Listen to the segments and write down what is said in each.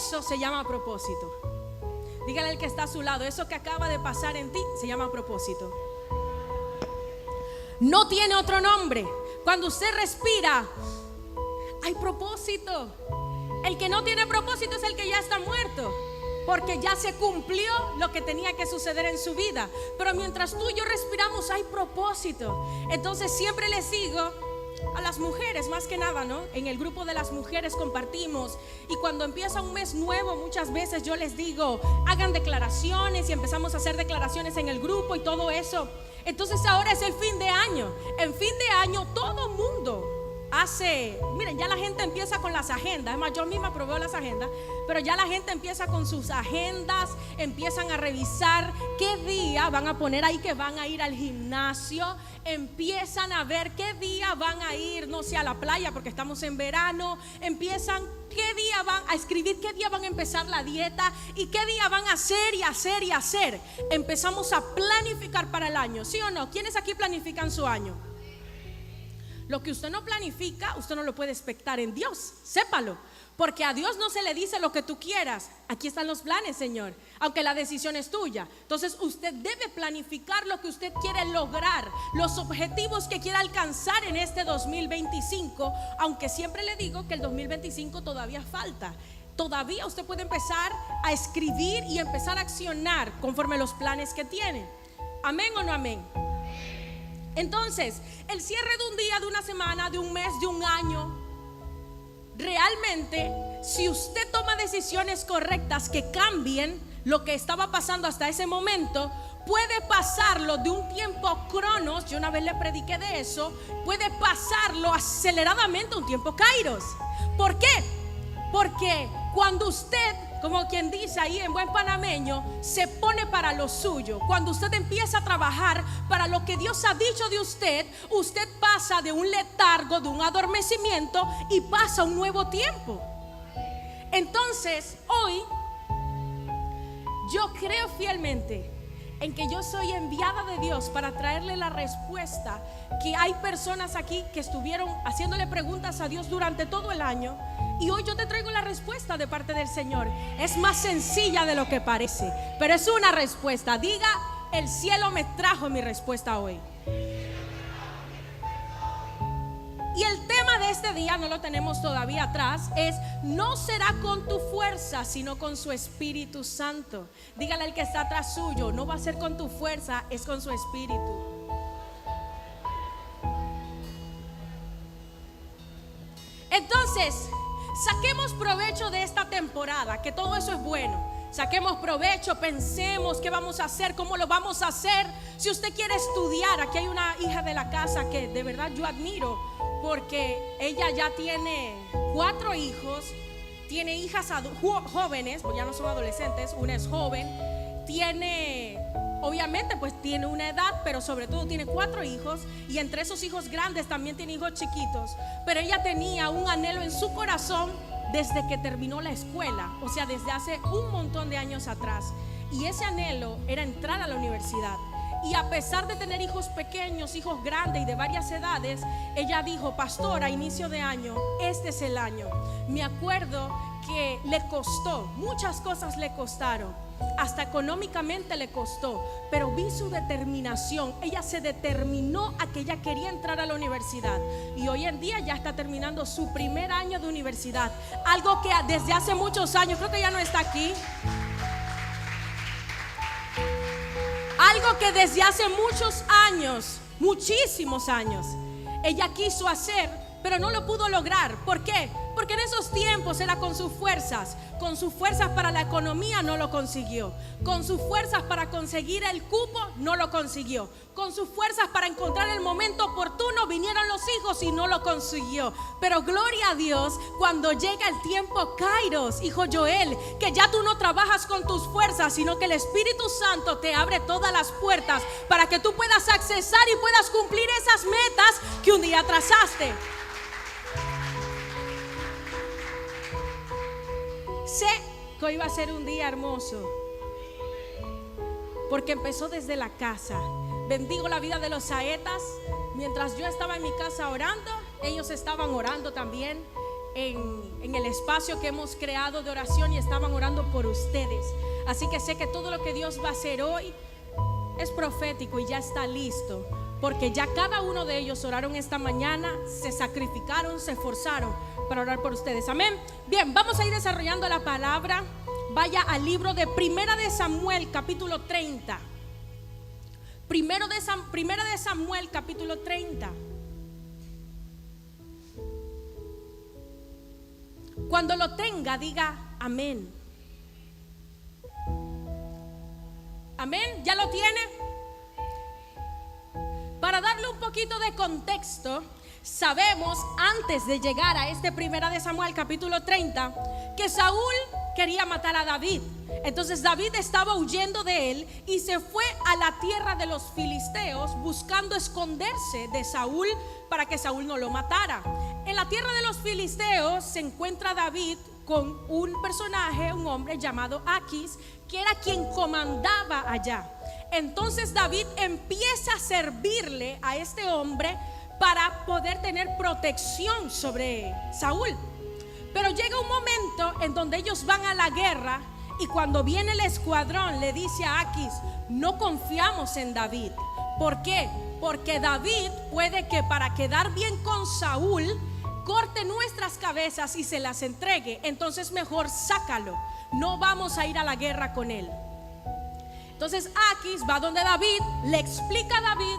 Eso se llama propósito. Dígale al que está a su lado, eso que acaba de pasar en ti se llama propósito. No tiene otro nombre. Cuando usted respira, hay propósito. El que no tiene propósito es el que ya está muerto, porque ya se cumplió lo que tenía que suceder en su vida. Pero mientras tú y yo respiramos, hay propósito. Entonces siempre les digo a las mujeres, más que nada, ¿no? En el grupo de las mujeres compartimos, y cuando empieza un mes nuevo, muchas veces yo les digo, hagan declaraciones, y empezamos a hacer declaraciones en el grupo y todo eso. Entonces ahora es el fin de año. En fin de año todo mundo hace, miren, ya la gente empieza con las agendas. Es más, yo misma proveo las agendas, pero ya la gente empieza con sus agendas, empiezan a revisar qué día van a poner ahí que van a ir al gimnasio, empiezan a ver qué día van a ir, no sé, a la playa porque estamos en verano, empiezan qué día van a escribir, qué día van a empezar la dieta y qué día van a hacer y hacer y hacer. Empezamos a planificar para el año, ¿sí o no? ¿Quiénes aquí planifican su año? Lo que usted no planifica, usted no lo puede expectar en Dios, sépalo. Porque a Dios no se le dice lo que tú quieras. Aquí están los planes, Señor, aunque la decisión es tuya. Entonces usted debe planificar lo que usted quiere lograr, los objetivos que quiere alcanzar en este 2025. Aunque siempre le digo que el 2025 todavía falta. Todavía usted puede empezar a escribir y empezar a accionar conforme los planes que tiene. ¿Amén o no amén? Entonces, el cierre de un día, de una semana, de un mes, de un año, realmente, si usted toma decisiones correctas que cambien lo que estaba pasando hasta ese momento, puede pasarlo de un tiempo cronos, yo una vez le prediqué de eso, puede pasarlo aceleradamente a un tiempo kairos. ¿Por qué? Porque cuando usted, como quien dice ahí en buen panameño, se pone para lo suyo, cuando usted empieza a trabajar para lo que Dios ha dicho de usted, usted pasa de un letargo, de un adormecimiento, y pasa a un nuevo tiempo. Entonces, hoy yo creo fielmente en que yo soy enviada de Dios para traerle la respuesta, que hay personas aquí que estuvieron haciéndole preguntas a Dios durante todo el año, y hoy yo te traigo la respuesta de parte del Señor. Es más sencilla de lo que parece, pero es una respuesta. Diga, el cielo me trajo mi respuesta hoy. Y el tema de este día, no lo tenemos todavía atrás, es: no será con tu fuerza, sino con su Espíritu Santo. Dígale al que está atrás suyo, no va a ser con tu fuerza, es con su Espíritu. Entonces, saquemos provecho de esta temporada, que todo eso es bueno. Saquemos provecho, pensemos qué vamos a hacer, cómo lo vamos a hacer. Si usted quiere estudiar, aquí hay una hija de la casa que de verdad yo admiro, porque ella ya tiene 4 hijos, tiene hijas jóvenes, pues ya no son adolescentes, una es joven, tiene, obviamente pues tiene una edad, pero sobre todo tiene 4 hijos, y entre esos hijos grandes también tiene hijos chiquitos. Pero ella tenía un anhelo en su corazón desde que terminó la escuela, o sea, desde hace un montón de años atrás, y ese anhelo era entrar a la universidad. Y a pesar de tener hijos pequeños, hijos grandes y de varias edades, ella dijo: pastora, a inicio de año, este es el año. Me acuerdo que le costó, muchas cosas le costaron, hasta económicamente le costó, pero vi su determinación. Ella se determinó a que ella quería entrar a la universidad, y hoy en día ya está terminando su primer año de universidad, algo que desde hace muchos años, creo que ya no está aquí, algo que desde hace muchos años, muchísimos años, ella quiso hacer, pero no lo pudo lograr. ¿Por qué? Porque en esos tiempos era con sus fuerzas para la economía no lo consiguió, con sus fuerzas para conseguir el cupo no lo consiguió, con sus fuerzas para encontrar el momento oportuno vinieron los hijos y no lo consiguió. Pero gloria a Dios, cuando llega el tiempo kairos, hijo Joel, que ya tú no trabajas con tus fuerzas, sino que el Espíritu Santo te abre todas las puertas para que tú puedas accesar y puedas cumplir esas metas que un día trazaste. Sé que hoy va a ser un día hermoso, porque empezó desde la casa. Bendigo la vida de los saetas. Mientras yo estaba en mi casa orando, ellos estaban orando también. en el espacio que hemos creado de oración y estaban orando por ustedes. Así que sé que todo lo que Dios va a hacer hoy es profético y ya está listo, porque ya cada uno de ellos oraron esta mañana, se sacrificaron, se esforzaron para orar por ustedes. Amén. Bien, vamos a ir desarrollando la palabra. Vaya al libro de Primera de Samuel, capítulo 30. Primera de Samuel, capítulo 30. Cuando lo tenga, diga amén. Amén, ¿ya lo tiene? Para darle un poquito de contexto, sabemos antes de llegar a este Primera de Samuel capítulo 30 que Saúl quería matar a David. Entonces David estaba huyendo de él y se fue a la tierra de los filisteos buscando esconderse de Saúl para que Saúl no lo matara. En la tierra de los filisteos se encuentra David con un personaje, un hombre llamado Aquis, que era quien comandaba allá. Entonces David empieza a servirle a este hombre para poder tener protección sobre Saúl. Pero llega un momento en donde ellos van a la guerra y cuando viene el escuadrón le dice a Aquis: no confiamos en David. ¿Por qué? Porque David puede que para quedar bien con Saúl corte nuestras cabezas y se las entregue. Entonces mejor sácalo, no vamos a ir a la guerra con él. Entonces Aquis va donde David, le explica a David.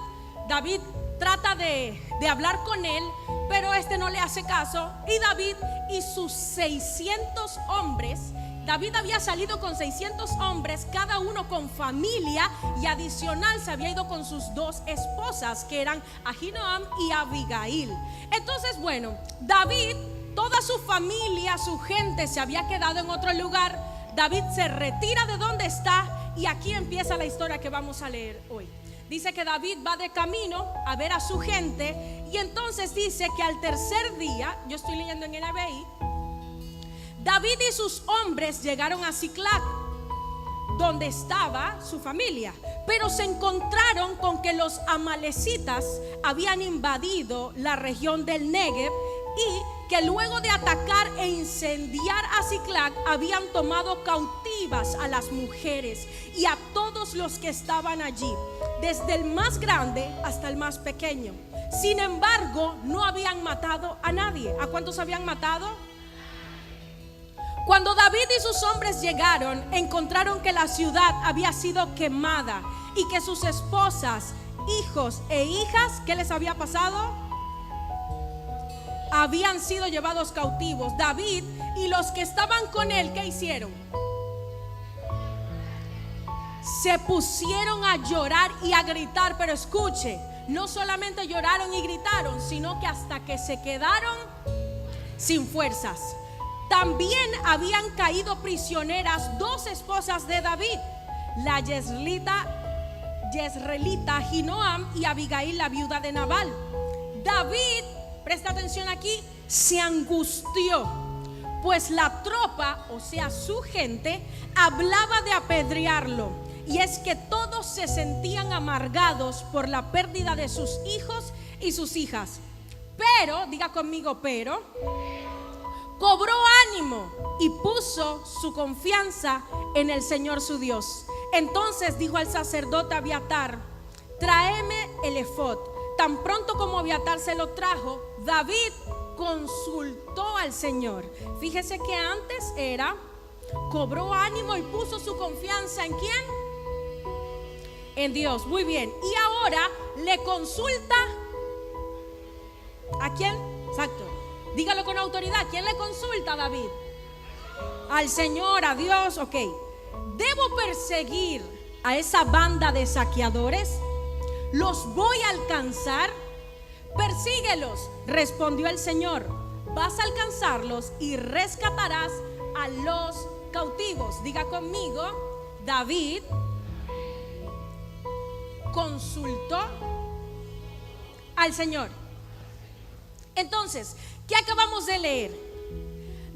David trata de hablar con él, pero este no le hace caso. Y David y sus 600 hombres, David había salido con 600 hombres, cada uno con familia, y adicional se había ido con sus 2 esposas, que eran Ahinoam y Abigail. Entonces, bueno, David, toda su familia, su gente se había quedado en otro lugar. David se retira de donde está y aquí empieza la historia que vamos a leer hoy. Dice que David va de camino a ver a su gente y entonces dice que al tercer día, yo estoy leyendo en NBI, David y sus hombres llegaron a Ziklag, donde estaba su familia, pero se encontraron con que los amalecitas habían invadido la región del Negev y que luego de atacar e incendiar a Ziklag habían tomado cautivas a las mujeres y a todos los que estaban allí, desde el más grande hasta el más pequeño. Sin embargo, no habían matado a nadie. ¿A cuántos habían matado? Cuando David y sus hombres llegaron, encontraron que la ciudad había sido quemada y que sus esposas, hijos e hijas, ¿qué les había pasado? Habían sido llevados cautivos. David y los que estaban con él, ¿qué hicieron? Se pusieron a llorar y a gritar. Pero escuche, no solamente lloraron y gritaron, sino que hasta que se quedaron sin fuerzas. También habían caído prisioneras 2 esposas de David, la Jezreelita Ahinoam y Abigail, la viuda de Nabal. David, presta atención aquí, se angustió, pues la tropa, o sea su gente, hablaba de apedrearlo. Y es que todos se sentían amargados por la pérdida de sus hijos y sus hijas. Pero, diga conmigo, pero cobró ánimo y puso su confianza en el Señor su Dios. Entonces dijo al sacerdote Abiatar: tráeme el efod. Tan pronto como Abiatar se lo trajo, David consultó al Señor. Fíjese que antes era: cobró ánimo y puso su confianza ¿en quién? En Dios. Muy bien. Y ahora le consulta ¿a quién? Exacto. Dígalo con autoridad. ¿Quién le consulta a David? Al Señor, a Dios. Ok. ¿Debo perseguir a esa banda de saqueadores? ¿Los voy a alcanzar? Persíguelos, respondió el Señor. Vas a alcanzarlos y rescatarás a los cautivos. Diga conmigo: David consultó al Señor. Entonces, ¿qué acabamos de leer?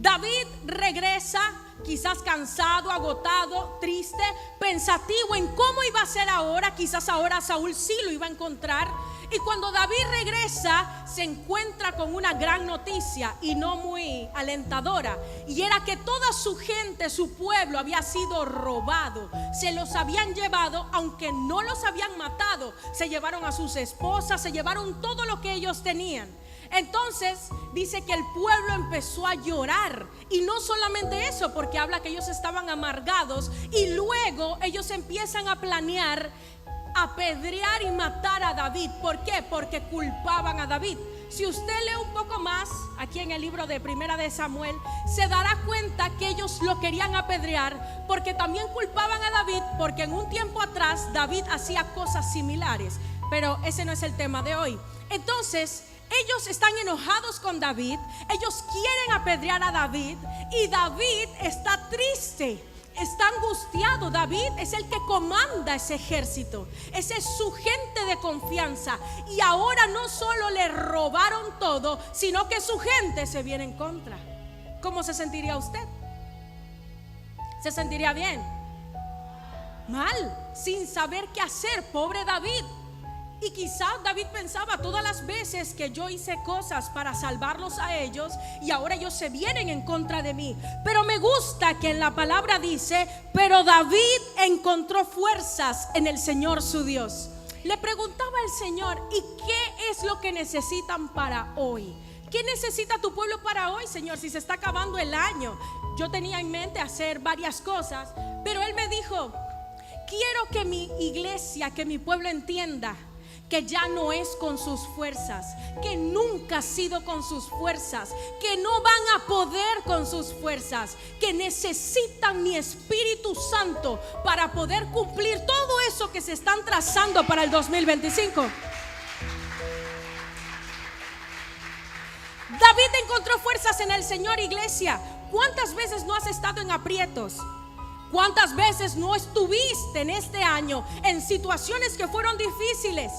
David regresa, quizás cansado, agotado, triste, pensativo en cómo iba a ser ahora. Quizás ahora Saúl sí lo iba a encontrar. Y cuando David regresa, se encuentra con una gran noticia y no muy alentadora. Y era que toda su gente, su pueblo, había sido robado. Se los habían llevado, aunque no los habían matado. Se llevaron a sus esposas, se llevaron todo lo que ellos tenían. Entonces dice que el pueblo empezó a llorar. Y no solamente eso, porque habla que ellos estaban amargados. Y luego ellos empiezan a planear apedrear y matar a David. ¿Por qué? Porque culpaban a David. Si usted lee un poco más aquí en el libro de Primera de Samuel, se dará cuenta que ellos lo querían apedrear porque también culpaban a David, porque en un tiempo atrás David hacía cosas similares. Pero ese no es el tema de hoy. Entonces ellos están enojados con David, ellos quieren apedrear a David y David está triste, está angustiado. David es el que comanda ese ejército, ese es su gente de confianza. Y ahora no solo le robaron todo, sino que su gente se viene en contra. ¿Cómo se sentiría usted? ¿Se sentiría bien? Mal, sin saber qué hacer, pobre David. Y quizás David pensaba: todas las veces que yo hice cosas para salvarlos a ellos, y ahora ellos se vienen en contra de mí. Pero me gusta que en la palabra dice: pero David encontró fuerzas en el Señor su Dios. Le preguntaba al Señor: ¿y qué es lo que necesitan para hoy? ¿Qué necesita tu pueblo para hoy, Señor? Si se está acabando el año. Yo tenía en mente hacer varias cosas, pero Él me dijo: quiero que mi iglesia, que mi pueblo entienda que ya no es con sus fuerzas, que nunca ha sido con sus fuerzas, que no van a poder con sus fuerzas, que necesitan mi Espíritu Santo para poder cumplir todo eso que se están trazando para el 2025. David encontró fuerzas en el Señor, iglesia. ¿Cuántas veces no has estado en aprietos? ¿Cuántas veces no estuviste en este año en situaciones que fueron difíciles?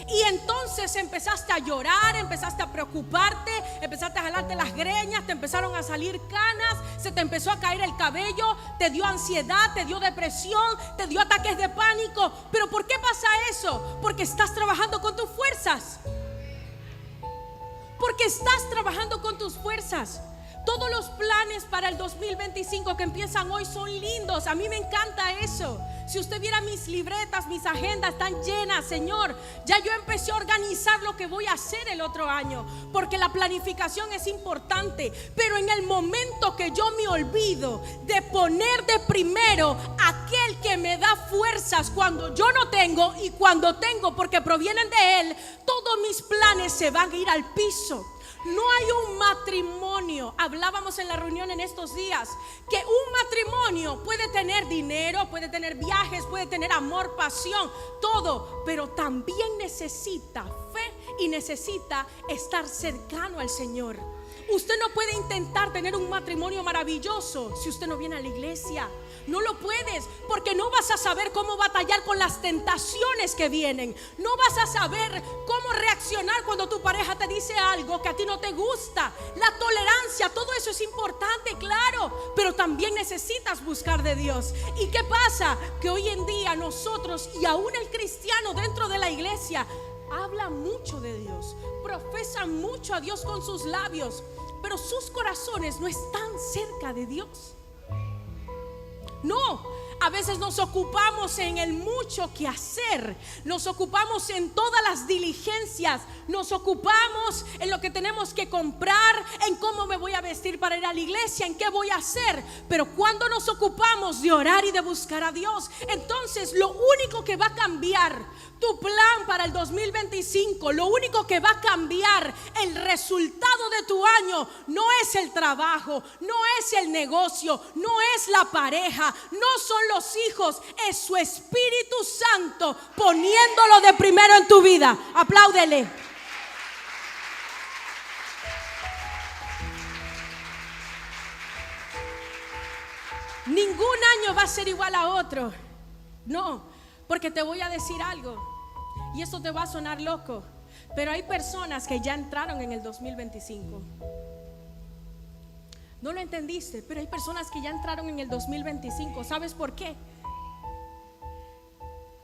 Y entonces empezaste a llorar, empezaste a preocuparte, empezaste a jalarte las greñas, te empezaron a salir canas, se te empezó a caer el cabello, te dio ansiedad, te dio depresión, te dio ataques de pánico. ¿Pero por qué pasa eso? Porque estás trabajando con tus fuerzas. Porque estás trabajando con tus fuerzas. Todos los planes para el 2025 que empiezan hoy son lindos. A mí me encanta eso. Si usted viera mis libretas, mis agendas están llenas. Señor, ya yo empecé a organizar lo que voy a hacer el otro año, porque la planificación es importante. Pero en el momento que yo me olvido de poner de primero aquel que me da fuerzas cuando yo no tengo, y cuando tengo porque provienen de Él, todos mis planes se van a ir al piso. No hay un matrimonio. Hablábamos en la reunión en estos días que un matrimonio puede tener dinero, puede tener viajes, puede tener amor, pasión, todo, pero también necesita fe y necesita estar cercano al Señor. Usted no puede intentar tener un matrimonio maravilloso si usted no viene a la iglesia. No lo puedes, porque no vas a saber cómo batallar con las tentaciones que vienen. No vas a saber cómo reaccionar cuando tu pareja te dice algo que a ti no te gusta. La tolerancia, todo eso es importante, claro, pero también necesitas buscar de Dios. ¿Y qué pasa? Que hoy en día nosotros, y aún el cristiano dentro de la iglesia, habla mucho de Dios, profesa mucho a Dios con sus labios, pero sus corazones no están cerca de Dios. No, a veces nos ocupamos en el mucho que hacer, nos ocupamos en todas las diligencias, nos ocupamos en lo que tenemos que comprar, en cómo me voy a vestir para ir a la iglesia, en qué voy a hacer. Pero cuando nos ocupamos de orar y de buscar a Dios, entonces lo único que va a cambiar tu plan para el 2025, lo único que va a cambiar el resultado de tu año, no es el trabajo, no es el negocio, no es la pareja, no son los hijos, es su Espíritu Santo poniéndolo de primero en tu vida. Apláudele. Ningún año va a ser igual a otro. No, porque te voy a decir algo, y esto te va a sonar loco, pero hay personas que ya entraron en el 2025. No lo entendiste, pero hay personas que ya entraron en el 2025. ¿Sabes por qué?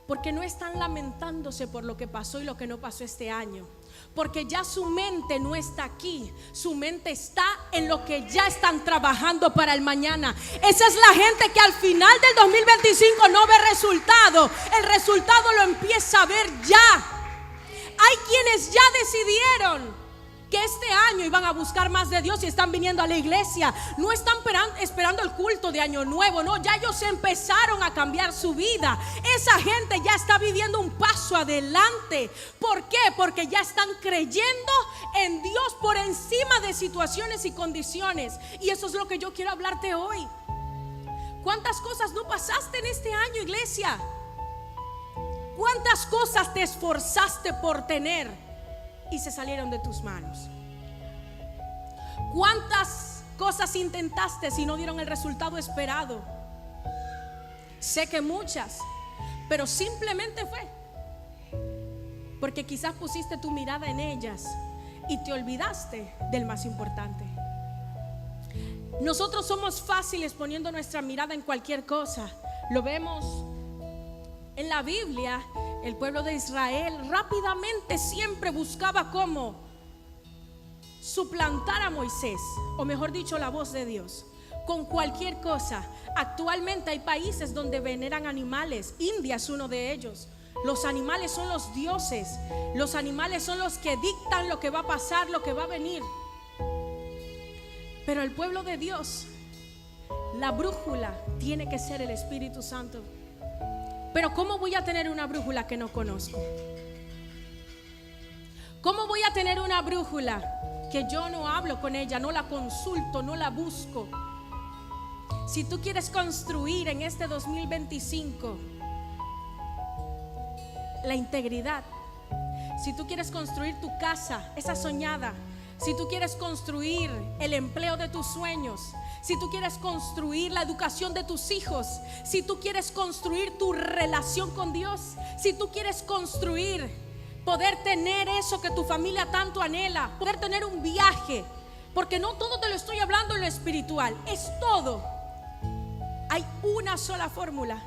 Porque no están lamentándose por lo que pasó y lo que no pasó este año. Porque ya su mente no está aquí. Su mente está en lo que ya están trabajando para el mañana. Esa es la gente que al final del 2025 no ve resultado. El resultado lo empieza a ver ya. Hay quienes ya decidieron que este año iban a buscar más de Dios y están viniendo a la iglesia. No están esperando el culto de Año Nuevo, no, ya ellos empezaron a cambiar su vida. Esa gente ya está viviendo un paso adelante. ¿Por qué? Porque ya están creyendo en Dios por encima de situaciones y condiciones. Y eso es lo que yo quiero hablarte hoy. ¿Cuántas cosas no pasaste en este año, iglesia? ¿Cuántas cosas te esforzaste por tener y se salieron de tus manos? ¿Cuántas cosas intentaste y no dieron el resultado esperado? Sé que muchas, pero simplemente fue porque quizás pusiste tu mirada en ellas y te olvidaste del más importante. Nosotros somos fáciles poniendo nuestra mirada en cualquier cosa. Lo vemos en la Biblia. El pueblo de Israel rápidamente siempre buscaba cómo suplantar a Moisés, o mejor dicho, la voz de Dios, con cualquier cosa. Actualmente hay países donde veneran animales. India es uno de ellos. Los animales son los dioses. Los animales son los que dictan lo que va a pasar, lo que va a venir. Pero el pueblo de Dios, la brújula tiene que ser el Espíritu Santo. Pero ¿cómo voy a tener una brújula que no conozco? ¿Cómo voy a tener una brújula que yo no hablo con ella, no la consulto, no la busco? Si tú quieres construir en este 2025 la integridad, si tú quieres construir tu casa, esa soñada, si tú quieres construir el empleo de tus sueños, si tú quieres construir la educación de tus hijos, si tú quieres construir tu relación con Dios, si tú quieres construir, poder tener eso que tu familia tanto anhela, poder tener un viaje, porque no todo te lo estoy hablando en lo espiritual, es todo. Hay una sola fórmula,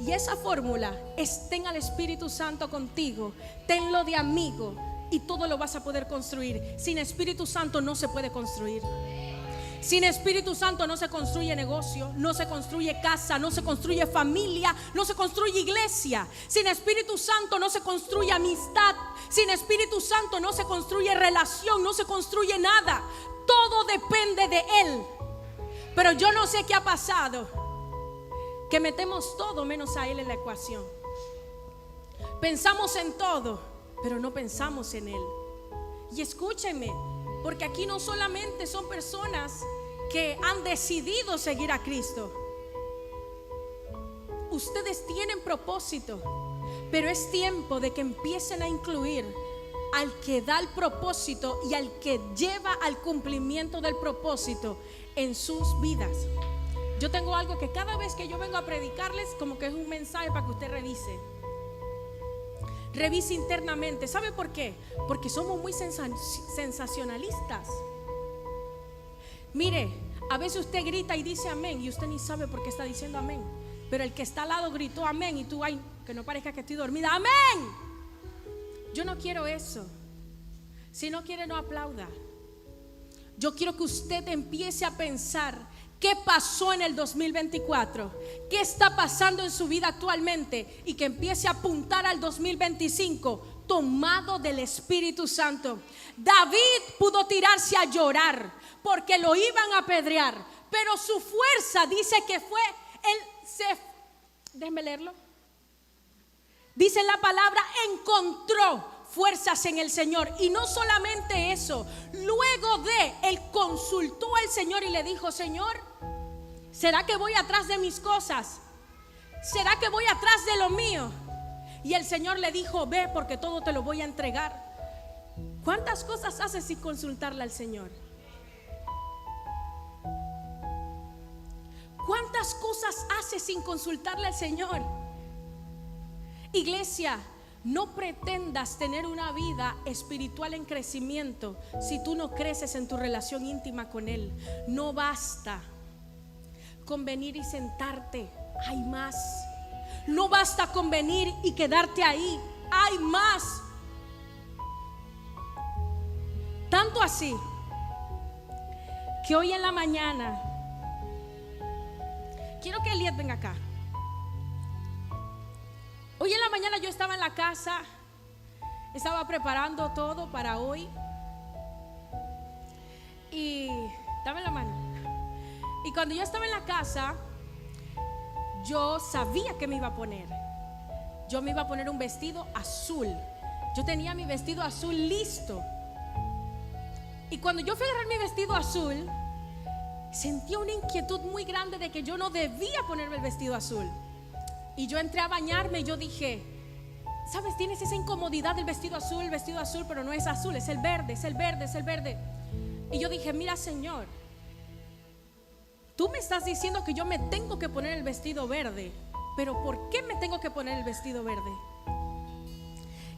y esa fórmula es: ten al Espíritu Santo contigo, tenlo de amigo, y todo lo vas a poder construir. Sin Espíritu Santo no se puede construir. Sin Espíritu Santo no se construye negocio, no se construye casa, no se construye familia, no se construye iglesia. Sin Espíritu Santo no se construye amistad. Sin Espíritu Santo no se construye relación, no se construye nada. Todo depende de Él. Pero yo no sé qué ha pasado, que metemos todo menos a Él en la ecuación. Pensamos en todo, pero no pensamos en Él. Y escúchenme, porque aquí no solamente son personas que han decidido seguir a Cristo. Ustedes tienen propósito, pero es tiempo de que empiecen a incluir al que da el propósito y al que lleva al cumplimiento del propósito en sus vidas. Yo tengo algo que cada vez que yo vengo a predicarles, como que es un mensaje para que usted revise. Revise internamente. ¿Sabe por qué? Porque somos muy sensacionalistas. Mire, a veces usted grita y dice amén y usted ni sabe por qué está diciendo amén. Pero el que está al lado gritó amén y tú, ay, que no parezca que estoy dormida, amén. Yo no quiero eso. Si no quiere, no aplauda. Yo quiero que usted empiece a pensar qué pasó en el 2024, qué está pasando en su vida actualmente, y que empiece a apuntar al 2025 tomado del Espíritu Santo. David pudo tirarse a llorar porque lo iban a apedrear, pero su fuerza dice que fue déjeme leerlo. Dice la palabra, encontró fuerzas en el Señor. Y no solamente eso, luego de él consultó al Señor y le dijo: Señor, ¿será que voy atrás de mis cosas? ¿Será que voy atrás de lo mío? Y el Señor le dijo: ve, porque todo te lo voy a entregar. ¿Cuántas cosas haces sin consultarle al Señor? ¿Cuántas cosas haces sin consultarle al Señor? Iglesia, No pretendas tener una vida espiritual en crecimiento si tú no creces en tu relación íntima con Él. No basta con venir y sentarte, hay más. No basta con venir y quedarte ahí, hay más. Tanto así que hoy en la mañana, quiero que Eliet venga acá. Hoy en la mañana yo estaba en la casa, estaba preparando todo para hoy y dame la mano. Y cuando yo estaba en la casa, yo sabía que me iba a poner. Yo me iba a poner un vestido azul. Yo tenía mi vestido azul listo. Y cuando yo fui a agarrar mi vestido azul, sentía una inquietud muy grande de que yo no debía ponerme el vestido azul. Y yo entré a bañarme y yo dije, ¿sabes? Tienes esa incomodidad del vestido azul, pero no es azul, es el verde, es el verde, es el verde. Y yo dije, mira, Señor, tú me estás diciendo que yo me tengo que poner el vestido verde, pero ¿por qué me tengo que poner el vestido verde?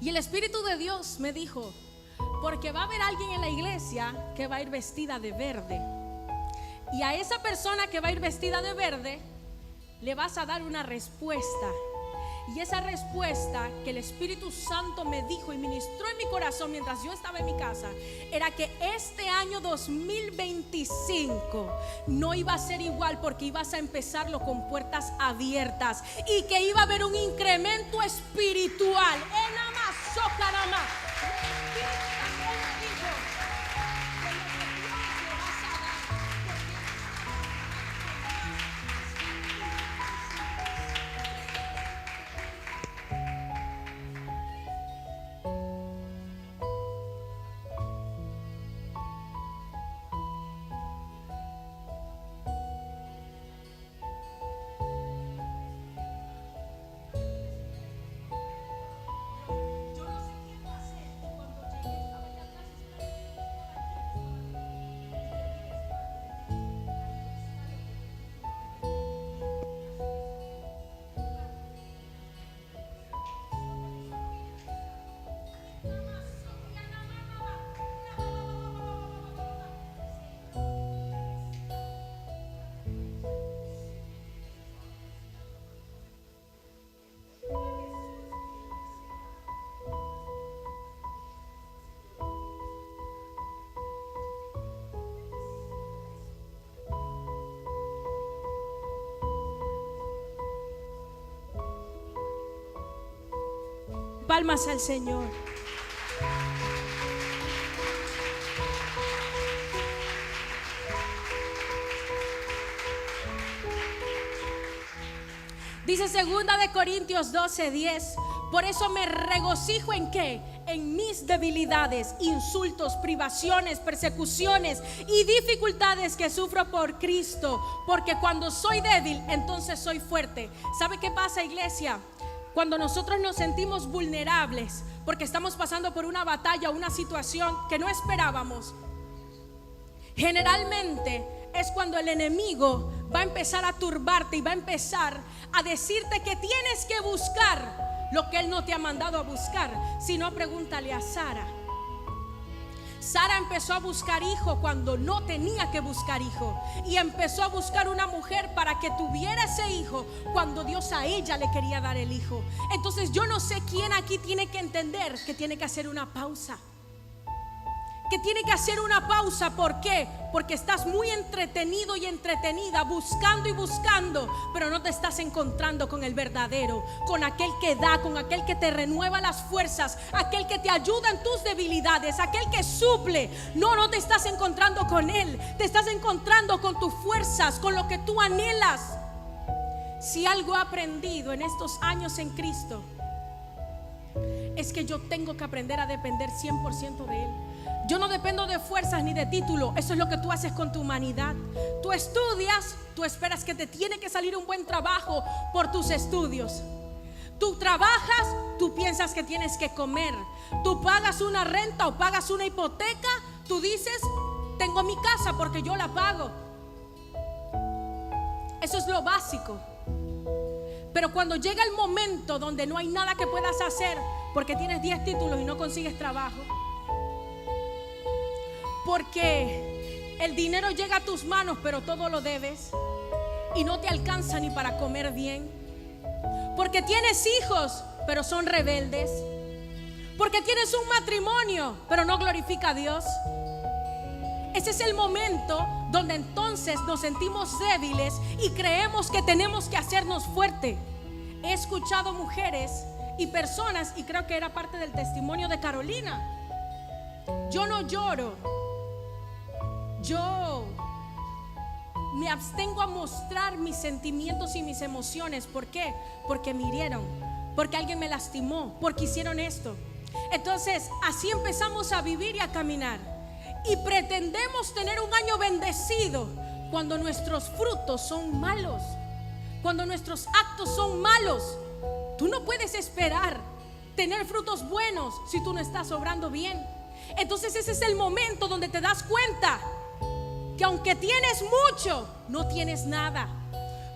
Y el Espíritu de Dios me dijo, porque va a haber alguien en la iglesia que va a ir vestida de verde. Y a esa persona que va a ir vestida de verde le vas a dar una respuesta. Y esa respuesta que el Espíritu Santo me dijo y ministró en mi corazón mientras yo estaba en mi casa, era que este año 2025 no iba a ser igual, porque ibas a empezarlo con puertas abiertas y que iba a haber un incremento espiritual. Palmas al Señor. Dice 2 de Corintios 12:10, por eso me regocijo en ¿qué? En mis debilidades, insultos, privaciones, persecuciones y dificultades que sufro por Cristo, porque cuando soy débil, entonces soy fuerte. ¿Sabe qué pasa, iglesia? Cuando nosotros nos sentimos vulnerables porque estamos pasando por una batalla o una situación que no esperábamos, generalmente es cuando el enemigo va a empezar a turbarte y va a empezar a decirte que tienes que buscar lo que él no te ha mandado a buscar. Si no, pregúntale a Sara. Sara empezó a buscar hijo cuando no tenía que buscar hijo, y empezó a buscar una mujer para que tuviera ese hijo cuando Dios a ella le quería dar el hijo. Entonces yo no sé quién aquí tiene que entender que tiene que hacer una pausa. Que tiene que hacer una pausa. ¿Por qué? Porque estás muy entretenido y entretenida buscando y buscando, pero no te estás encontrando con el verdadero, con aquel que da, con aquel que te renueva las fuerzas, aquel que te ayuda en tus debilidades, aquel que suple. No te estás encontrando con él, te estás encontrando con tus fuerzas, con lo que tú anhelas. Si algo he aprendido en estos años en Cristo, es que yo tengo que aprender a depender 100% de él. Yo no dependo de fuerzas ni de título. Eso es lo que tú haces con tu humanidad. Tú estudias, tú esperas que te tiene que salir un buen trabajo por tus estudios. Tú trabajas, tú piensas que tienes que comer. Tú pagas una renta o pagas una hipoteca. Tú dices, tengo mi casa porque yo la pago. Eso es lo básico. Pero cuando llega el momento donde no hay nada que puedas hacer, porque tienes 10 títulos y no consigues trabajo, porque el dinero llega a tus manos pero todo lo debes y no te alcanza ni para comer bien, porque tienes hijos pero son rebeldes, porque tienes un matrimonio pero no glorifica a Dios. Ese es el momento donde entonces nos sentimos débiles y creemos que tenemos que hacernos fuerte. He escuchado mujeres y personas, y creo que era parte del testimonio de Carolina: yo no lloro, yo me abstengo a mostrar mis sentimientos y mis emociones. ¿Por qué? Porque me hirieron, porque alguien me lastimó, porque hicieron esto. Entonces así empezamos a vivir y a caminar, y pretendemos tener un año bendecido cuando nuestros frutos son malos, cuando nuestros actos son malos. Tú no puedes esperar tener frutos buenos si tú no estás obrando bien. Entonces ese es el momento donde te das cuenta que aunque tienes mucho, no tienes nada.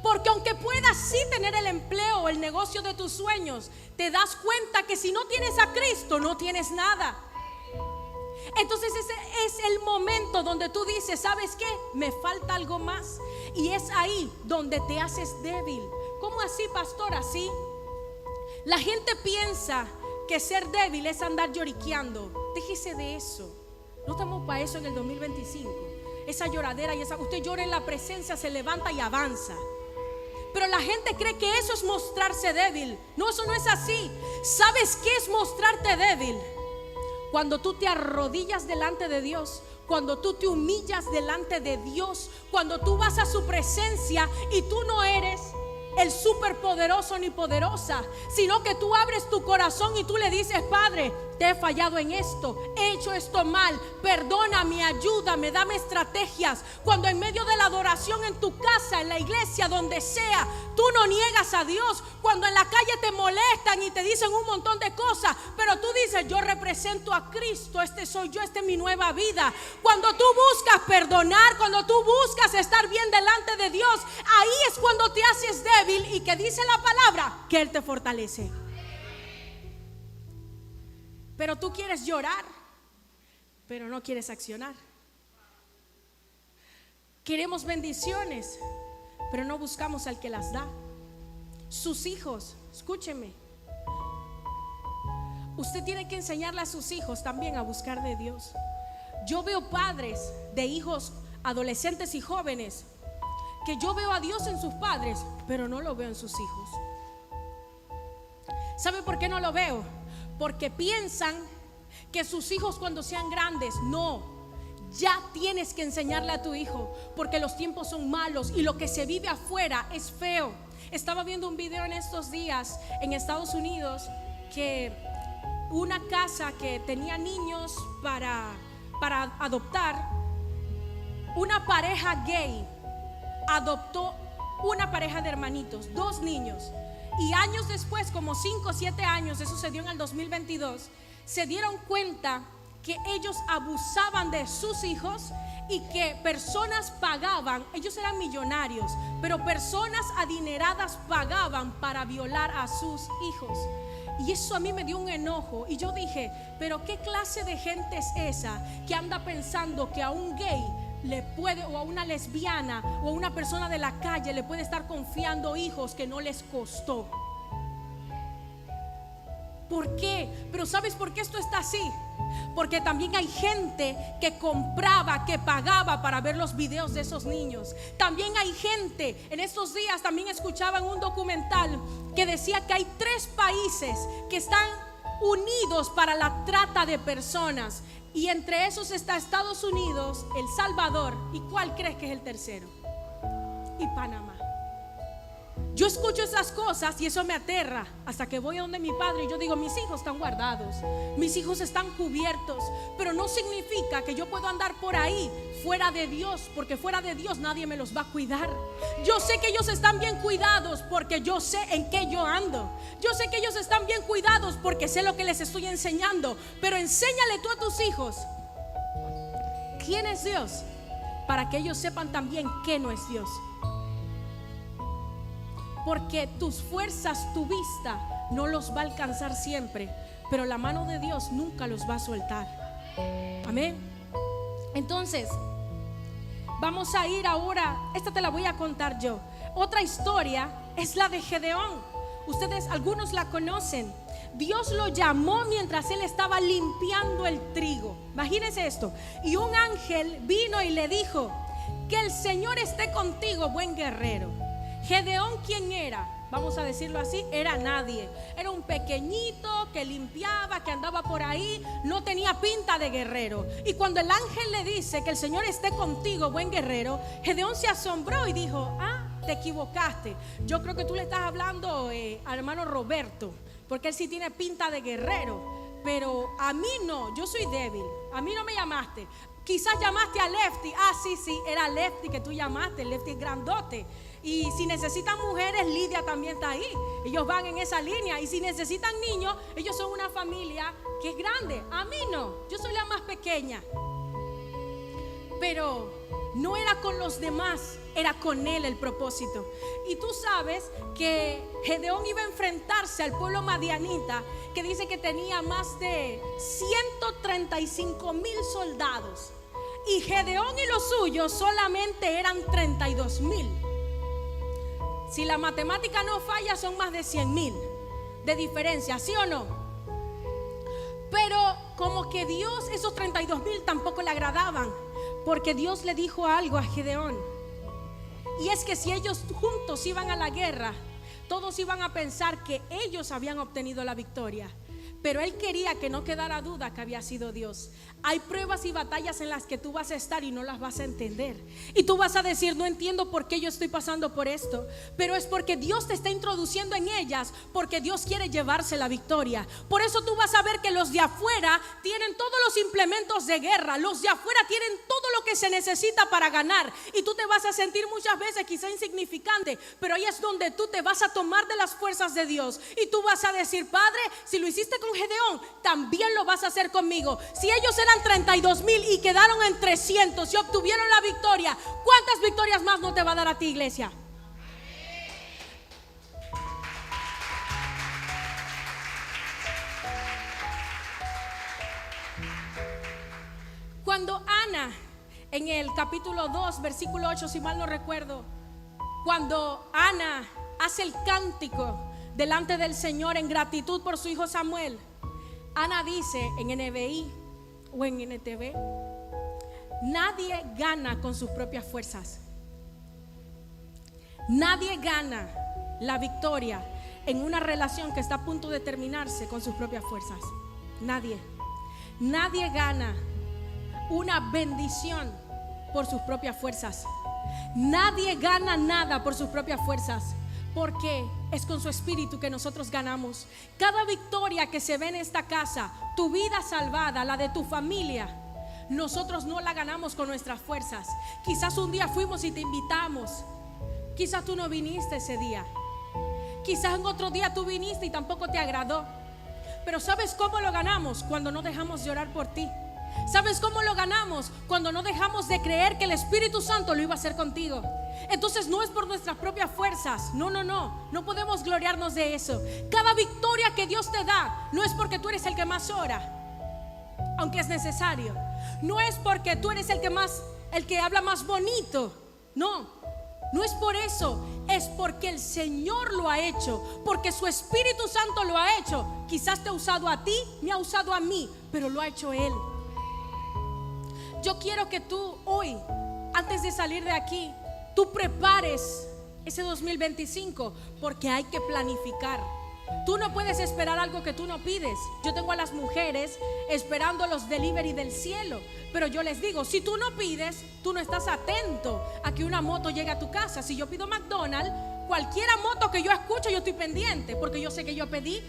Porque aunque puedas sí tener el empleo o el negocio de tus sueños, te das cuenta que si no tienes a Cristo, no tienes nada. Entonces ese es el momento donde tú dices: ¿sabes qué? Me falta algo más. Y es ahí donde te haces débil. ¿Cómo así, pastor? Así. La gente piensa que ser débil es andar lloriqueando. Déjese de eso. No estamos para eso en el 2025. Esa lloradera y esa, usted llora en la presencia, se levanta y avanza. Pero la gente cree que eso es mostrarse débil. No, eso no es así. ¿Sabes qué es mostrarte débil? Cuando tú te arrodillas delante de Dios, cuando tú te humillas delante de Dios, cuando tú vas a su presencia y tú no eres el superpoderoso ni poderosa, sino que tú abres tu corazón y tú le dices: Padre, te he fallado en esto, he hecho esto mal, perdóname, ayúdame, dame estrategias. Cuando en medio de la adoración en tu casa, en la iglesia, donde sea, tú no niegas a Dios. Cuando en la calle te molestan y te dicen un montón de cosas, pero tú dices: yo represento a Cristo, este soy yo, esta es mi nueva vida. Cuando tú buscas perdonar, cuando tú buscas estar bien delante de Dios, ahí es cuando te haces débil, y que dice la palabra que Él te fortalece. Pero tú quieres llorar, pero no quieres accionar. Queremos bendiciones, pero no buscamos al que las da. Sus hijos, escúcheme, usted tiene que enseñarle a sus hijos también a buscar de Dios. Yo veo padres de hijos adolescentes y jóvenes que yo veo a Dios en sus padres, pero no lo veo en sus hijos. ¿Sabe por qué no lo veo? Porque piensan que sus hijos cuando sean grandes, no, ya tienes que enseñarle a tu hijo, porque los tiempos son malos y lo que se vive afuera es feo. Estaba viendo un video en estos días en Estados Unidos, que una casa que tenía niños para adoptar, una pareja gay adoptó una pareja de hermanitos, 2 niños. Y años después, como 5 o 7 años, eso sucedió en el 2022, se dieron cuenta que ellos abusaban de sus hijos y que personas pagaban, ellos eran millonarios, pero personas adineradas pagaban para violar a sus hijos. Y eso a mí me dio un enojo, y yo dije: pero ¿qué clase de gente es esa que anda pensando que a un gay le puede, o a una lesbiana, o a una persona de la calle le puede estar confiando hijos que no les costó? ¿Por qué? Pero ¿sabes por qué esto está así? Porque también hay gente que compraba, que pagaba para ver los videos de esos niños. También hay gente, en estos días también escuchaba en un documental que decía que hay 3 países que están unidos para la trata de personas, y entre esos está Estados Unidos, El Salvador, ¿y cuál crees que es el tercero? Y Panamá. Yo escucho esas cosas y eso me aterra, hasta que voy a donde mi padre y yo digo: mis hijos están guardados, mis hijos están cubiertos. Pero no significa que yo puedo andar por ahí fuera de Dios, porque fuera de Dios nadie me los va a cuidar. Yo sé que ellos están bien cuidados porque yo sé en qué yo ando. Yo sé que ellos están bien cuidados porque sé lo que les estoy enseñando. Pero enséñale tú a tus hijos quién es Dios, para que ellos sepan también qué no es Dios. Porque tus fuerzas, tu vista no los va a alcanzar siempre, pero la mano de Dios nunca los va a soltar. Amén. Entonces, vamos a ir ahora, esta te la voy a contar yo. Otra historia es la de Gedeón. Ustedes, algunos la conocen. Dios lo llamó mientras él estaba limpiando el trigo. Imagínense esto. Y un ángel vino y le dijo: que el Señor esté contigo, buen guerrero. Gedeón, ¿quién era? Vamos a decirlo así, era nadie. Era un pequeñito que limpiaba, que andaba por ahí, no tenía pinta de guerrero. Y cuando el ángel le dice: que el Señor esté contigo, buen guerrero, Gedeón se asombró y dijo: te equivocaste. Yo creo que tú le estás hablando al hermano Roberto, porque él sí tiene pinta de guerrero, pero a mí no, yo soy débil. A mí no me llamaste. Quizás llamaste a Lefty. Sí, era Lefty que tú llamaste. Lefty es grandote. Y si necesitan mujeres, Lidia también está ahí. Ellos van en esa línea. Y si necesitan niños, ellos son una familia que es grande. A mí no, yo soy la más pequeña. Pero no era con los demás, era con él el propósito. Y tú sabes que Gedeón iba a enfrentarse al pueblo madianita, que dice que tenía más de 135,000 soldados. Y Gedeón y los suyos solamente eran 32,000. Si la matemática no falla, son más de 100,000 de diferencia, ¿sí o no? Pero como que Dios, esos 32,000 tampoco le agradaban, porque Dios le dijo algo a Gedeón. Y es que si ellos juntos iban a la guerra, todos iban a pensar que ellos habían obtenido la victoria. Pero él quería que no quedara duda que había sido Dios. Hay pruebas y batallas en las que tú vas a estar y no las vas a entender. Y tú vas a decir: no entiendo por qué yo estoy pasando por esto. Pero es porque Dios te está introduciendo en ellas, porque Dios quiere llevarse la victoria. Por eso tú vas a ver que los de afuera tienen todos los implementos de guerra. Los de afuera tienen todo lo que se necesita para ganar. Y tú te vas a sentir muchas veces quizá insignificante, pero ahí es donde tú te vas a tomar de las fuerzas de Dios. Y tú vas a decir: Padre, si lo hiciste con Gedeón, también lo vas a hacer conmigo. Si ellos eran 32,000 y quedaron en 300 y obtuvieron la victoria, ¿cuántas victorias más no te va a dar a ti, iglesia? Cuando Ana, en el capítulo 2, versículo 8, si mal no recuerdo, cuando Ana hace el cántico delante del Señor en gratitud por su hijo Samuel, Ana dice en NBI o en NTV: nadie gana con sus propias fuerzas. Nadie gana la victoria en una relación que está a punto de terminarse con sus propias fuerzas. Nadie. Nadie gana una bendición por sus propias fuerzas. Nadie gana nada por sus propias fuerzas, porque es con su espíritu que nosotros ganamos. Cada victoria que se ve en esta casa, tu vida salvada, la de tu familia, nosotros no la ganamos con nuestras fuerzas. Quizás un día fuimos y te invitamos, quizás tú no viniste ese día, quizás en otro día tú viniste y tampoco te agradó. Pero ¿sabes cómo lo ganamos? Cuando no dejamos de orar por ti. ¿Sabes cómo lo ganamos? Cuando no dejamos de creer que el Espíritu Santo lo iba a hacer contigo. Entonces no es por nuestras propias fuerzas. No podemos gloriarnos de eso. Cada victoria que Dios te da no es porque tú eres el que más ora, aunque es necesario. No es porque tú eres el que habla más bonito. No es por eso. Es porque el Señor lo ha hecho, porque su Espíritu Santo lo ha hecho. Quizás te ha usado a ti, me ha usado a mí, pero lo ha hecho Él. Yo quiero que tú hoy, antes de salir de aquí, tú prepares ese 2025, porque hay que planificar. Tú no puedes esperar algo que tú no pides. Yo tengo a las mujeres esperando los delivery del cielo, pero yo les digo: si tú no pides, tú no estás atento a que una moto llegue a tu casa. Si yo pido McDonald's, cualquier moto que yo escucho, yo estoy pendiente, porque yo sé que yo pedí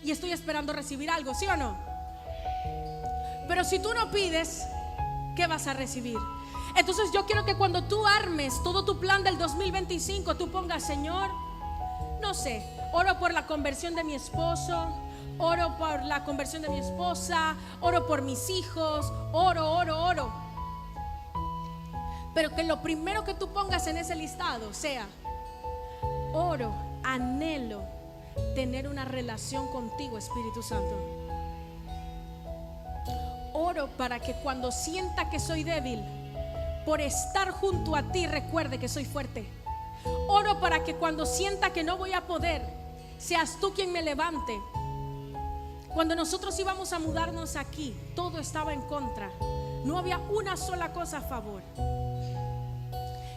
y estoy esperando recibir algo, ¿sí o no? Pero si tú no pides, ¿qué vas a recibir? Entonces yo quiero que cuando tú armes todo tu plan del 2025, tú pongas: Señor, no sé, oro por la conversión de mi esposo, oro por la conversión de mi esposa, oro por mis hijos, oro. Pero que lo primero que tú pongas en ese listado sea: oro, anhelo tener una relación contigo, Espíritu Santo. oro para que cuando sienta que soy débil, por estar junto a ti, recuerde que soy fuerte. Oro para que cuando sienta que no voy a poder, seas tú quien me levante. Cuando nosotros íbamos a mudarnos aquí, todo estaba en contra. No había una sola cosa a favor.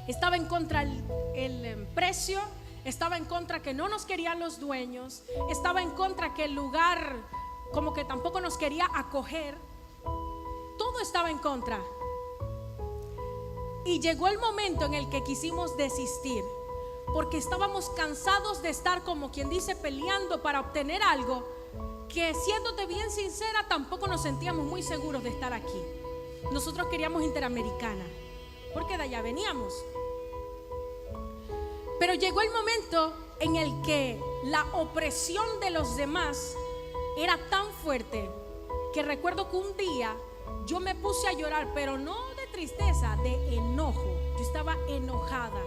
Estaba en contra el precio, estaba en contra que no nos querían los dueños, estaba en contra que el lugar como que tampoco nos quería acoger. Todo estaba en contra. Y llegó el momento en el que quisimos desistir, porque estábamos cansados de estar, como quien dice, peleando para obtener algo que, siéndote bien sincera, tampoco nos sentíamos muy seguros de estar aquí. Nosotros queríamos Interamericana, porque de allá veníamos. Pero llegó el momento en el que la opresión de los demás era tan fuerte que recuerdo que un día yo me puse a llorar, pero no de tristeza, de enojo. Yo estaba enojada.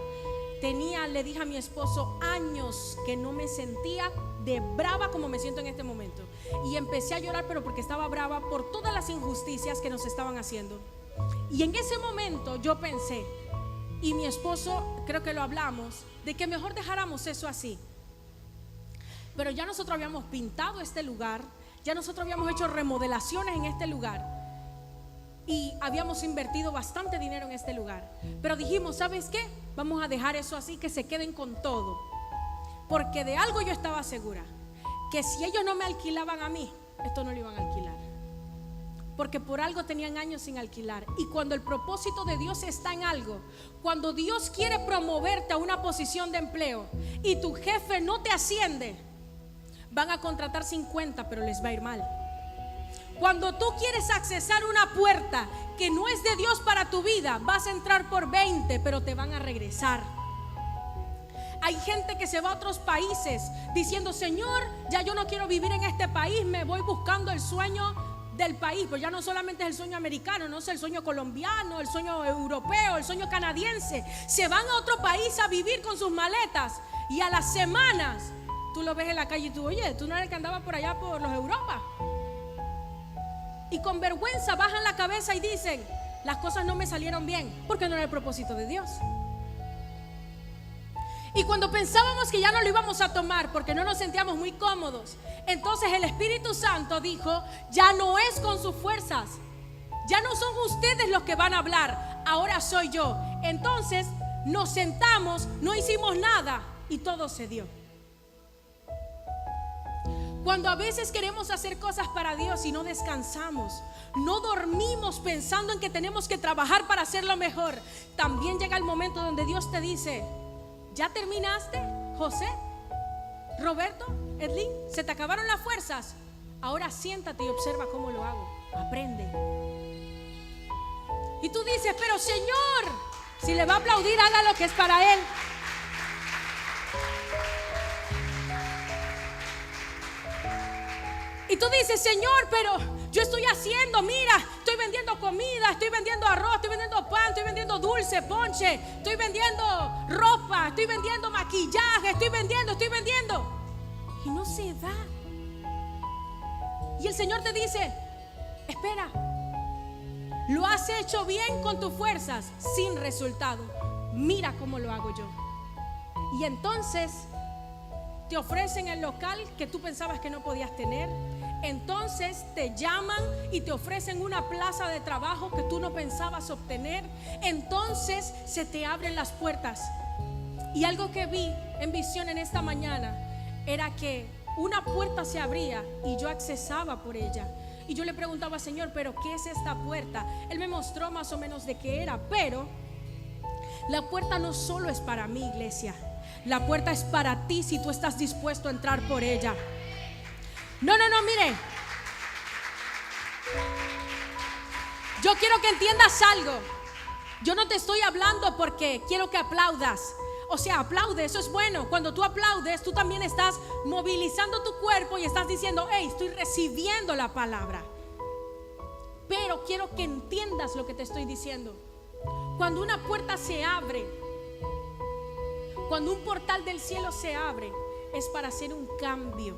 Le dije a mi esposo, años que no me sentía de brava como me siento en este momento. Y empecé a llorar, pero porque estaba brava por todas las injusticias que nos estaban haciendo. Y en ese momento yo pensé, y mi esposo, creo que lo hablamos, de que mejor dejáramos eso así. Pero ya nosotros habíamos pintado este lugar, ya nosotros habíamos hecho remodelaciones en este lugar y habíamos invertido bastante dinero en este lugar. Pero dijimos, ¿sabes qué? Vamos a dejar eso así, que se queden con todo. Porque de algo yo estaba segura, que si ellos no me alquilaban a mí, esto no lo iban a alquilar. Porque por algo tenían años sin alquilar. Y cuando el propósito de Dios está en algo, cuando Dios quiere promoverte a una posición de empleo y tu jefe no te asciende, van a contratar 50, pero les va a ir mal. Cuando tú quieres accesar una puerta que no es de Dios para tu vida, vas a entrar por 20, pero te van a regresar. Hay gente que se va a otros países diciendo, Señor, ya yo no quiero vivir en este país, me voy buscando el sueño del país. Pues ya no solamente es el sueño americano, no es el sueño colombiano, el sueño europeo, el sueño canadiense. Se van a otro país a vivir con sus maletas y a las semanas tú lo ves en la calle y tú, oye, tú no eres el que andaba por allá por los Europa. Y con vergüenza bajan la cabeza y dicen, las cosas no me salieron bien, porque no era el propósito de Dios. Y cuando pensábamos que ya no lo íbamos a tomar porque no nos sentíamos muy cómodos, entonces el Espíritu Santo dijo, ya no es con sus fuerzas, ya no son ustedes los que van a hablar, ahora soy yo. Entonces nos sentamos, no hicimos nada y todo se dio. Cuando a veces queremos hacer cosas para Dios y no descansamos, no dormimos pensando en que tenemos que trabajar para hacerlo mejor, también llega el momento donde Dios te dice, ¿ya terminaste, José? Roberto, Edlin, ¿se te acabaron las fuerzas? Ahora siéntate y observa cómo lo hago. Aprende. Y tú dices, pero Señor, si le va a aplaudir, haga lo que es para Él. Y tú dices, Señor, pero yo estoy haciendo, mira, estoy vendiendo comida, estoy vendiendo arroz, estoy vendiendo pan, estoy vendiendo dulce, ponche, estoy vendiendo ropa, estoy vendiendo maquillaje, estoy vendiendo. Y no se da. Y el Señor te dice, espera, lo has hecho bien con tus fuerzas, sin resultado. Mira cómo lo hago yo. Y entonces te ofrecen el local que tú pensabas que no podías tener. Entonces te llaman y te ofrecen una plaza de trabajo que tú no pensabas obtener. Entonces se te abren las puertas. Y algo que vi en visión en esta mañana era que una puerta se abría y yo accesaba por ella. Y yo le preguntaba, Señor, ¿pero qué es esta puerta? Él me mostró más o menos de qué era. Pero la puerta no solo es para mí, iglesia. La puerta es para ti si tú estás dispuesto a entrar por ella. No, mire. Yo quiero que entiendas algo. Yo no te estoy hablando porque quiero que aplaudas. O sea, aplaude, eso es bueno. Cuando tú aplaudes, tú también estás movilizando tu cuerpo y estás diciendo, hey, estoy recibiendo la palabra. Pero quiero que entiendas lo que te estoy diciendo. Cuando una puerta se abre, cuando un portal del cielo se abre, es para hacer un cambio.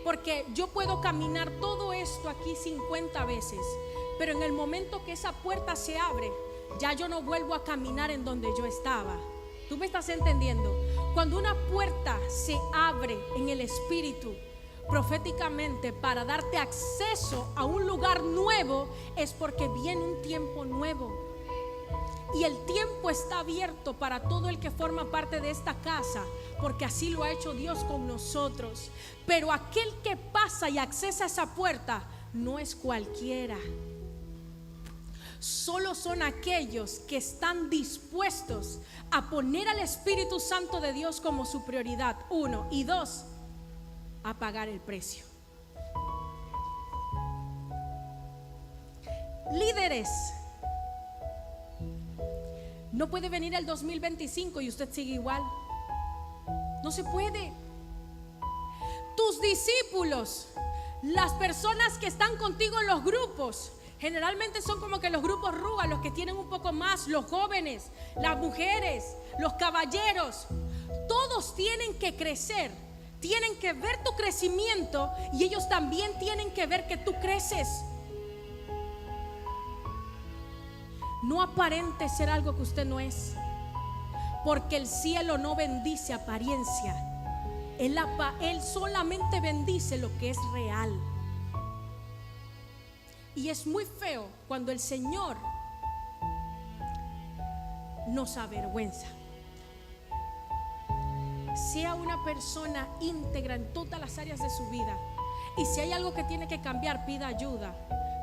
Porque yo puedo caminar todo esto aquí 50 veces, pero en el momento que esa puerta se abre, ya yo no vuelvo a caminar en donde yo estaba. ¿Tú me estás entendiendo? Cuando una puerta se abre en el espíritu, proféticamente, para darte acceso a un lugar nuevo, es porque viene un tiempo nuevo. Y el tiempo está abierto para todo el que forma parte de esta casa, porque así lo ha hecho Dios con nosotros. Pero aquel que pasa y accesa a esa puerta no es cualquiera. Solo son aquellos que están dispuestos a poner al Espíritu Santo de Dios como su prioridad, 1, y 2, a pagar el precio. Líderes, no puede venir el 2025 y usted sigue igual. No se puede. Tus discípulos, las personas que están contigo en los grupos, generalmente son como que los grupos rúa, los que tienen un poco más, los jóvenes, las mujeres, los caballeros. Todos tienen que crecer, tienen que ver tu crecimiento y ellos también tienen que ver que tú creces. No aparente ser algo que usted no es, porque el cielo no bendice apariencia. Él solamente bendice lo que es real. Y es muy feo cuando el Señor nos avergüenza. Sea una persona íntegra en todas las áreas de su vida. Y si hay algo que tiene que cambiar, pida ayuda,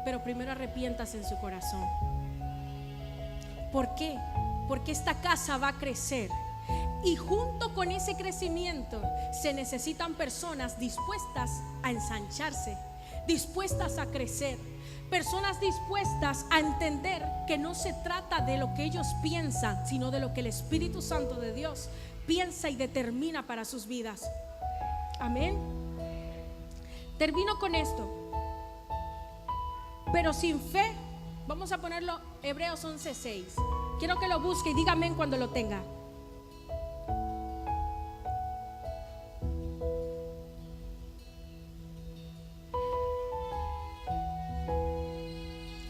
pero primero arrepiéntase en su corazón. ¿Por qué? Porque esta casa va a crecer. Y junto con ese crecimiento se necesitan personas dispuestas a ensancharse, dispuestas a crecer, personas dispuestas a entender que no se trata de lo que ellos piensan, sino de lo que el Espíritu Santo de Dios piensa y determina para sus vidas. Amén. Termino con esto. Pero sin fe, vamos a ponerlo Hebreos 11:6. Quiero que lo busque y diga amén cuando lo tenga.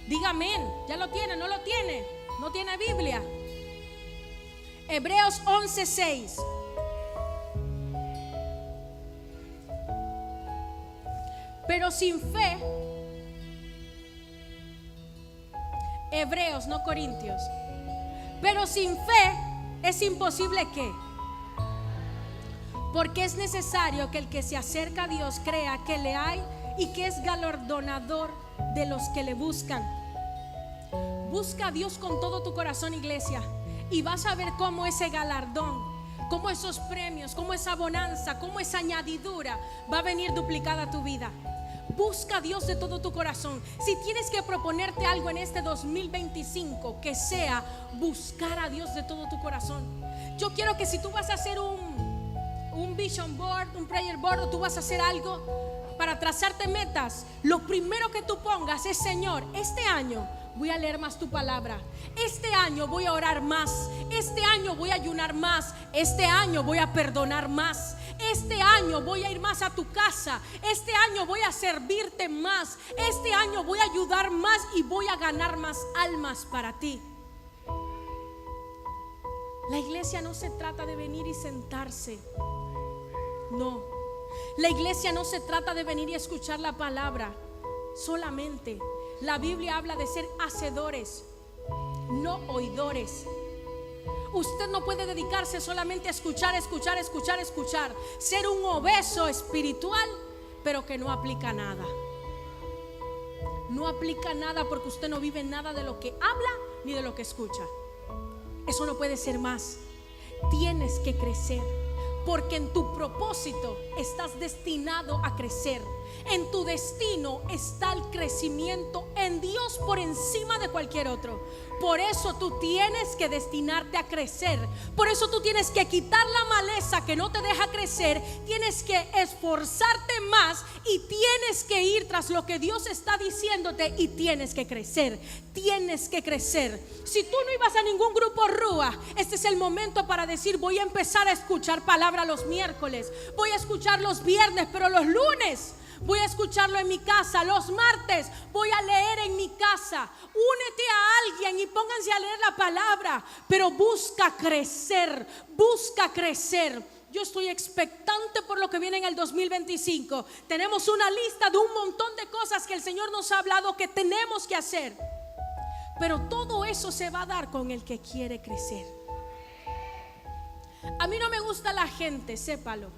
Diga amén. ¿Ya lo tiene? ¿No lo tiene? ¿No tiene Biblia? Hebreos 11:6. Pero sin fe, Hebreos, no Corintios. Pero sin fe es imposible que, porque es necesario que el que se acerca a Dios crea que le hay y que es galardonador de los que le buscan. Busca a Dios con todo tu corazón, iglesia, y vas a ver cómo ese galardón, cómo esos premios, cómo esa bonanza, cómo esa añadidura va a venir duplicada a tu vida. Busca a Dios de todo tu corazón. Si tienes que proponerte algo en este 2025, que sea buscar a Dios de todo tu corazón. Yo quiero que si tú vas a hacer un vision board, un prayer board, o tú vas a hacer algo para trazarte metas, lo primero que tú pongas es: Señor, este año voy a leer más tu palabra, este año voy a orar más, este año voy a ayunar más, este año voy a perdonar más, este año voy a ir más a tu casa, este año voy a servirte más, este año voy a ayudar más y voy a ganar más almas para ti. La iglesia no se trata de venir y sentarse. No. La iglesia no se trata de venir y escuchar la palabra solamente. La Biblia habla de ser hacedores, no oidores. Usted no puede dedicarse solamente a escuchar, ser un obeso espiritual, pero que no aplica nada. No aplica nada porque usted no vive nada de lo que habla ni de lo que escucha. Eso no puede ser más. Tienes que crecer, porque en tu propósito estás destinado a crecer. En tu destino está el crecimiento en Dios por encima de cualquier otro. Por eso tú tienes que destinarte a crecer. Por eso tú tienes que quitar la maleza que no te deja crecer. Tienes que esforzarte más y tienes que ir tras lo que Dios está diciéndote y tienes que crecer. Tienes que crecer. Si tú no ibas a ningún grupo Rúa, este es el momento para decir: voy a empezar a escuchar palabra los miércoles, voy a escuchar los viernes, pero los lunes voy a escucharlo en mi casa. Los martes voy a leer en mi casa. Únete a alguien y pónganse a leer la palabra. Pero busca crecer, busca crecer. Yo estoy expectante por lo que viene en el 2025. Tenemos una lista de un montón de cosas que el Señor nos ha hablado que tenemos que hacer. Pero todo eso se va a dar con el que quiere crecer. A mí no me gusta la gente, sépalo,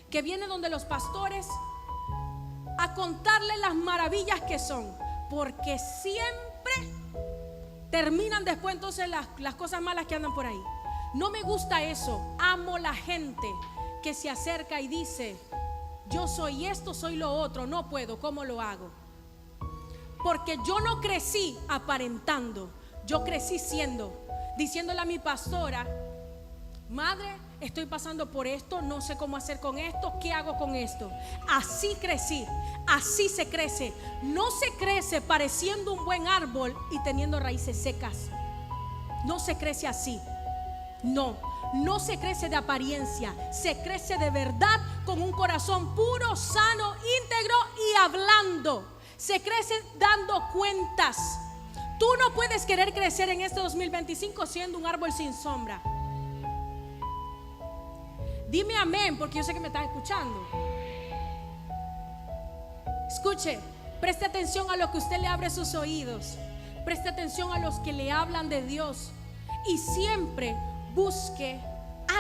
que viene donde los pastores a contarle las maravillas que son, porque siempre terminan después entonces las cosas malas que andan por ahí. No me gusta eso. Amo la gente que se acerca y dice: yo soy esto, soy lo otro, no puedo, ¿cómo lo hago? Porque yo no crecí aparentando, yo crecí diciéndole a mi pastora: madre, estoy pasando por esto, no sé cómo hacer con esto, ¿qué hago con esto? Así crecí, así se crece. No se crece pareciendo un buen árbol y teniendo raíces secas. No se crece así. No se crece de apariencia, se crece de verdad, con un corazón puro, sano, íntegro y hablando. Se crece dando cuentas. Tú no puedes querer crecer en este 2025 siendo un árbol sin sombra. Dime amén, porque yo sé que me estás escuchando. Escuche, preste atención a lo que usted le abre sus oídos. Preste atención a los que le hablan de Dios. Y siempre busque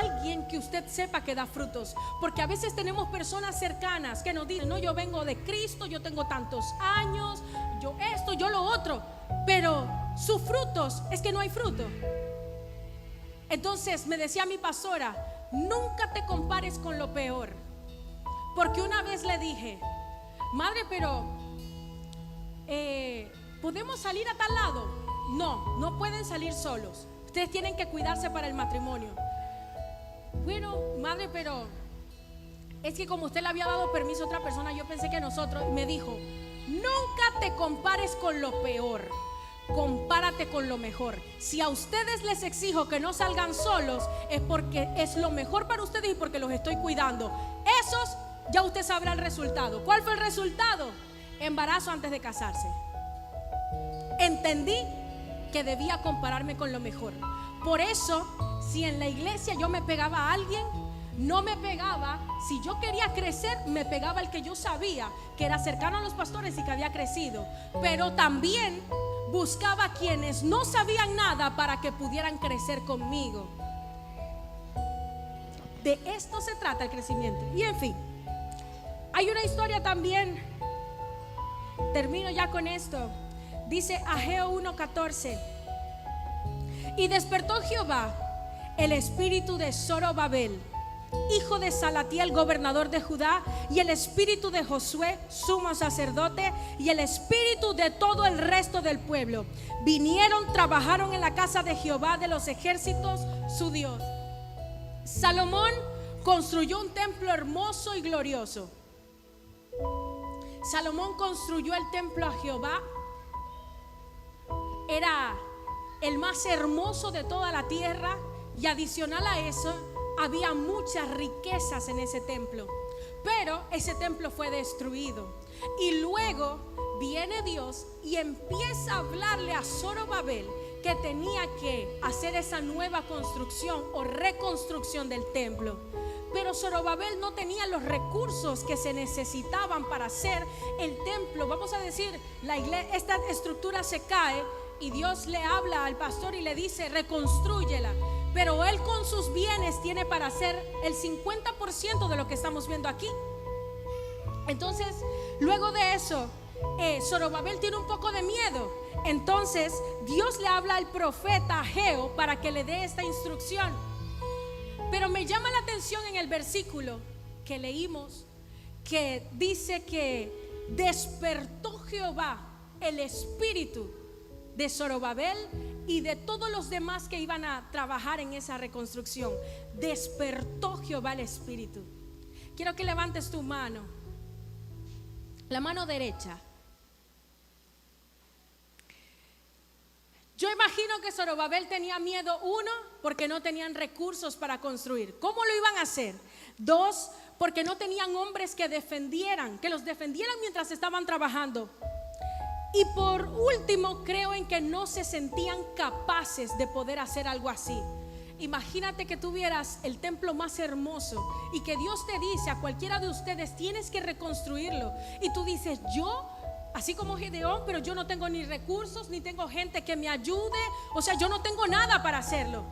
alguien que usted sepa que da frutos. Porque a veces tenemos personas cercanas que nos dicen: no, yo vengo de Cristo, yo tengo tantos años, yo esto, yo lo otro. Pero sus frutos es que no hay fruto. Entonces me decía mi pastora: nunca te compares con lo peor. Porque una vez le dije: madre, pero ¿podemos salir a tal lado? No pueden salir solos. Ustedes tienen que cuidarse para el matrimonio. Bueno, madre, pero es que como usted le había dado permiso a otra persona, yo pensé que nosotros. Me dijo: nunca te compares con lo peor, compárate con lo mejor. Si a ustedes les exijo que no salgan solos, es porque es lo mejor para ustedes y porque los estoy cuidando. Esos, ya usted sabrá el resultado. ¿Cuál fue el resultado? Embarazo antes de casarse. Entendí que debía compararme con lo mejor. Por eso, si en la iglesia yo me pegaba a alguien, no me pegaba. Si yo quería crecer, me pegaba al que yo sabía que era cercano a los pastores y que había crecido. Pero también buscaba quienes no sabían nada para que pudieran crecer conmigo. De esto se trata el crecimiento. Y en fin, hay una historia también. Termino ya con esto. Dice Ageo 1:14: y despertó Jehová el espíritu de Zorobabel, hijo de Salatiel, gobernador de Judá, y el espíritu de Josué, sumo sacerdote, y el espíritu de todo el resto del pueblo. Vinieron, trabajaron en la casa de Jehová de los ejércitos, su Dios. Salomón construyó un templo hermoso y glorioso. Salomón construyó el templo a Jehová. Era el más hermoso de toda la tierra, y adicional a eso había muchas riquezas en ese templo. Pero ese templo fue destruido, y luego viene Dios y empieza a hablarle a Zorobabel que tenía que hacer esa nueva construcción o reconstrucción del templo. Pero Zorobabel no tenía los recursos que se necesitaban para hacer el templo. Vamos a decir, esta estructura se cae y Dios le habla al pastor y le dice: reconstrúyela. Pero él con sus bienes tiene para hacer el 50% de lo que estamos viendo aquí. Entonces, luego de eso, Zorobabel tiene un poco de miedo. Entonces Dios le habla al profeta Ageo para que le dé esta instrucción. Pero me llama la atención en el versículo que leímos, que dice que despertó Jehová el espíritu de Zorobabel y de todos los demás que iban a trabajar en esa reconstrucción, despertó Jehová el espíritu. Quiero que levantes tu mano, la mano derecha. Yo imagino que Zorobabel tenía miedo, 1, porque no tenían recursos para construir. ¿Cómo lo iban a hacer? 2, porque no tenían hombres que los defendieran mientras estaban trabajando. Y por último, creo en que no se sentían capaces de poder hacer algo así. Imagínate que tuvieras el templo más hermoso y que Dios te dice a cualquiera de ustedes: tienes que reconstruirlo. Y tú dices: yo, así como Gedeón, pero yo no tengo ni recursos, ni tengo gente que me ayude. O sea, yo no tengo nada para hacerlo.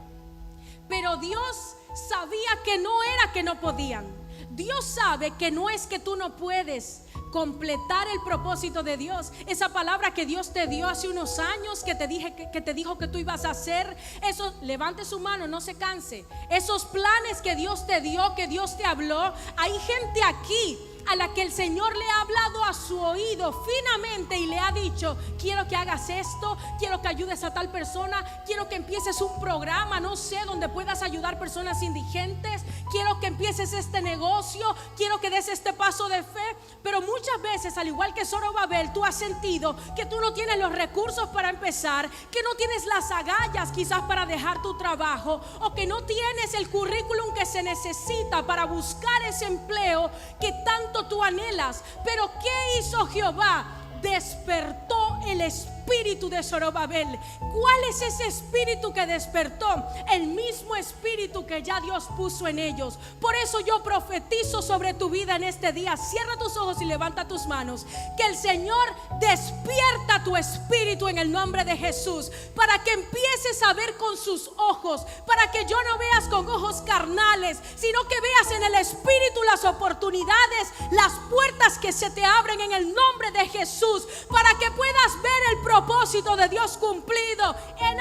Pero Dios sabía que no era que no podían. Dios sabe que no es que tú no puedes completar el propósito de Dios. Esa palabra que Dios te dio hace unos años, que te dijo que tú ibas a hacer, eso, levante su mano, no se canse. Esos planes que Dios te dio, que Dios te habló, hay gente aquí a la que el Señor le ha hablado a su oído finamente y le ha dicho: quiero que hagas esto, quiero que ayudes a tal persona, quiero que empieces un programa, no sé, donde puedas ayudar personas indigentes, quiero que empieces este negocio, quiero que des este paso de fe. Pero muchas veces, al igual que Zorobabel, tú has sentido que tú no tienes los recursos para empezar, que no tienes las agallas quizás para dejar tu trabajo, o que no tienes el currículum que se necesita para buscar ese empleo que tanto tú anhelas. Pero ¿qué hizo Jehová? Despertó el espíritu de Zorobabel. ¿Cuál es ese espíritu que despertó? El mismo espíritu que ya Dios puso en ellos. Por eso yo profetizo sobre tu vida en este día. Cierra tus ojos y levanta tus manos. Que el Señor despierta tu espíritu en el nombre de Jesús, para que empieces a ver con sus ojos, para que yo no veas con ojos carnales, sino que veas en el espíritu las oportunidades, las puertas que se te abren en el nombre de Jesús, para que puedas ver el propósito de Dios cumplido. En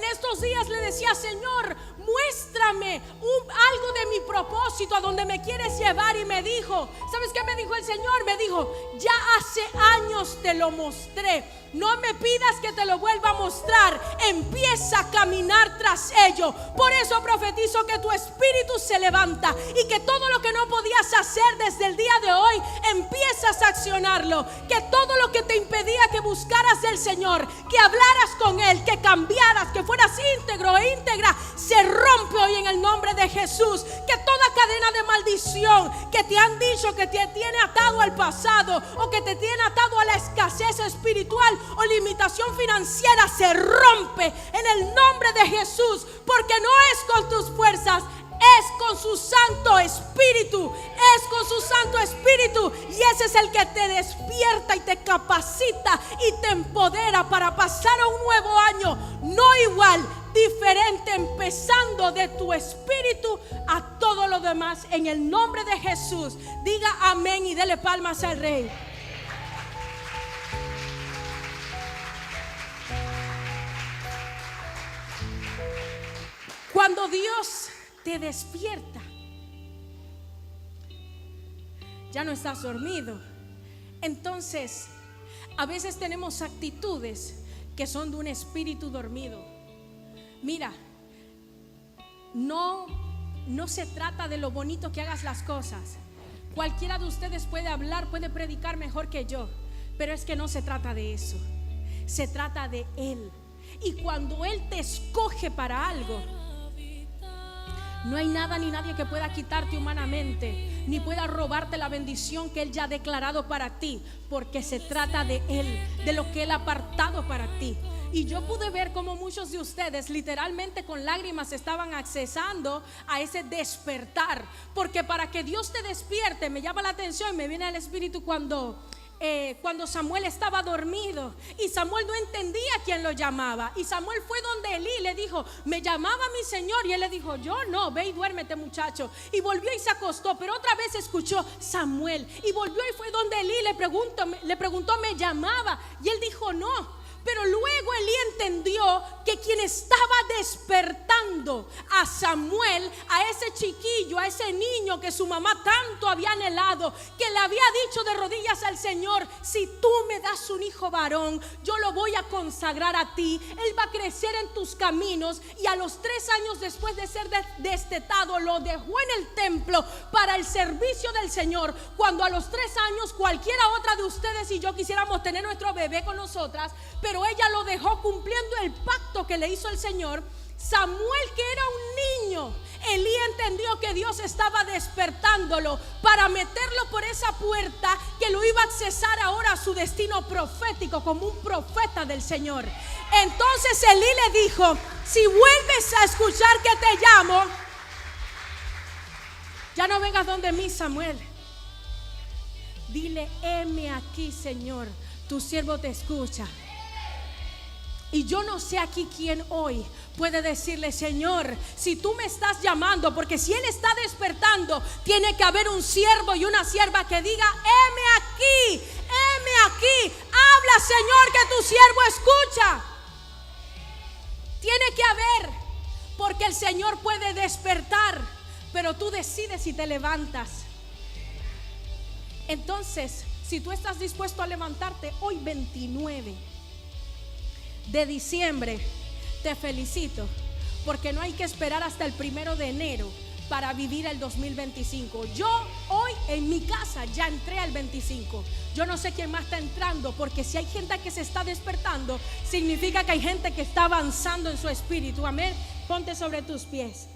estos días le decía: Señor, muéstrame algo de mi propósito, a donde me quieres llevar. Y me dijo, ¿sabes qué me dijo el Señor? Me dijo: ya hace años te lo mostré, no me pidas que te lo vuelva a mostrar, empieza a caminar tras ello. Por eso profetizo que tu espíritu se levanta y que todo lo que no podías hacer desde el día de hoy, empiezas a accionarlo. Que todo lo que te impedía que buscaras del Señor, que hablaras con Él, que cambiaras, que fueras íntegro e íntegra, se rompe hoy en el nombre de Jesús. Que toda cadena de maldición que te han dicho que te tiene atado al pasado, o que te tiene atado a la escasez espiritual o limitación financiera, se rompe en el nombre de Jesús. Porque no es con tus fuerzas, es con su Santo Espíritu. Es con su Santo Espíritu. Y ese es el que te despierta y te capacita y te empodera para pasar a un nuevo año, no igual, diferente, empezando de tu espíritu a todo lo demás. En el nombre de Jesús, diga amén y dele palmas al Rey. Cuando Dios te despierta, ya no estás dormido. Entonces, a veces tenemos actitudes que son de un espíritu dormido. Mira, no se trata de lo bonito que hagas las cosas. Cualquiera de ustedes puede hablar, puede predicar mejor que yo, pero es que no se trata de eso. Se trata de Él. Y cuando Él te escoge para algo, no hay nada ni nadie que pueda quitarte humanamente, ni pueda robarte la bendición que Él ya ha declarado para ti, porque se trata de Él, de lo que Él ha apartado para ti. Y yo pude ver cómo muchos de ustedes literalmente con lágrimas estaban accesando a ese despertar, porque para que Dios te despierte, me llama la atención, me viene al espíritu cuando Samuel estaba dormido y Samuel no entendía quién lo llamaba, y Samuel fue donde Elí y le dijo: me llamaba mi señor, y él le dijo: yo no, ve y duérmete, muchacho. Y volvió y se acostó, pero otra vez escuchó Samuel, y volvió y fue donde Elí le preguntó: me llamaba, y él dijo: no. Pero luego Elí entendió que quien estaba despertando a Samuel, a ese chiquillo, a ese niño que su mamá tanto había anhelado, que le había dicho de rodillas al Señor: si tú me das un hijo varón, yo lo voy a consagrar a ti, él va a crecer en tus caminos. Y a los 3 años después de ser destetado, lo dejó en el templo para el servicio del Señor. Cuando a los 3 años cualquiera otra de ustedes y yo quisiéramos tener nuestro bebé con nosotras, pero ella lo dejó cumpliendo el pacto que le hizo el Señor. Samuel, que era un niño, Elí entendió que Dios estaba despertándolo para meterlo por esa puerta que lo iba a accesar ahora a su destino profético como un profeta del Señor. Entonces Elí le dijo: si vuelves a escuchar que te llamo, ya no vengas donde mí, Samuel. Dile: heme aquí, Señor, tu siervo te escucha. Y yo no sé aquí quién hoy puede decirle: Señor, si tú me estás llamando, porque si Él está despertando, tiene que haber un siervo y una sierva que diga: heme aquí, habla, Señor, que tu siervo escucha. Tiene que haber, porque el Señor puede despertar, pero tú decides si te levantas. Entonces, si tú estás dispuesto a levantarte hoy 29 de diciembre, te felicito, porque no hay que esperar hasta el 1 de enero para vivir el 2025. Yo hoy en mi casa ya entré al 25. Yo no sé quién más está entrando, porque si hay gente que se está despertando, significa que hay gente que está avanzando en su espíritu. Amén. Ponte sobre tus pies.